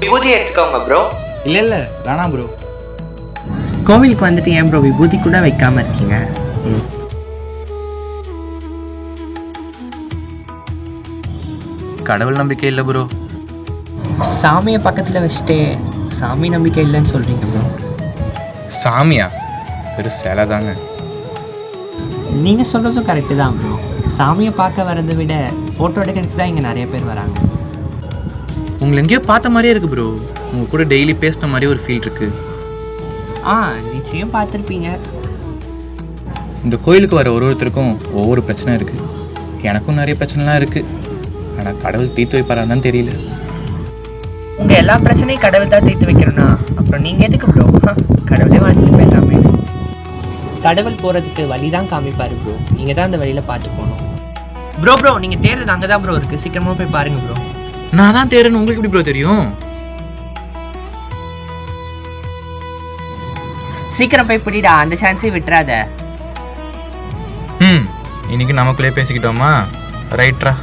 விபூதி எடுத்துக்கோங்க ப்ரோ. இல்லை வேணாம் ப்ரோ. கோவிலுக்கு வந்துட்டு ஏன் ப்ரோ விபூதி கூட வைக்காம இருக்கீங்க? கடவுள் நம்பிக்கை இல்லை ப்ரோ. சாமியை பக்கத்தில் வச்சுட்டு சாமி நம்பிக்கை இல்லைன்னு சொல்கிறீங்க ப்ரோ. சாமியா? வெறும் சிலை தாங்க. நீங்கள் சொல்கிறதும் கரெக்டு தான் ப்ரோ. சாமியை பார்க்க வரதை விட ஃபோட்டோ எடுக்கிறதுக்கு தான் இங்கே நிறைய பேர் வராங்க. உங்களை எங்கேயோ பார்த்த மாதிரியே இருக்குது ப்ரோ. உங்கள் கூட டெய்லி பேசுன மாதிரியே ஒரு ஃபீல் இருக்குது. நிச்சயம் பார்த்துருப்பீங்க. இந்த கோயிலுக்கு வர ஒருத்தருக்கும் ஒவ்வொரு பிரச்சனை இருக்குது. எனக்கும் நிறைய பிரச்சனைலாம் இருக்குது. ஆனால் கடவுள் தீர்த்து வைப்பாரான்னு தெரியல. உங்கள் எல்லா பிரச்சனையும் கடவுள் தான் தீர்த்து வைக்கணும்னா அப்புறம் நீங்கள் எதுக்கு ப்ரோ? கடவுளே வாழ்ந்துட்டு போயிடலாமே. கடவுள் போகிறதுக்கு வழி தான் காமிப்பார் ப்ரோ. நீங்கள் தான் அந்த வழியில் பார்த்து போகணும். ப்ரோ நீங்கள் தேடுறது அங்கே தான் ப்ரோ இருக்குது. சீக்கிரமாக போய் பாருங்கள் ப்ரோ. நான் தான் தேடுறேன்னு உங்களுக்கு எப்படி ப்ரோ தெரியும்? சீக்கிரம் போய் புரியுடா, அந்த சான்ஸே விட்டுறாத. இன்னைக்கு நமக்குள்ளே பேசிக்கிட்டோமா? ரைட்ரா.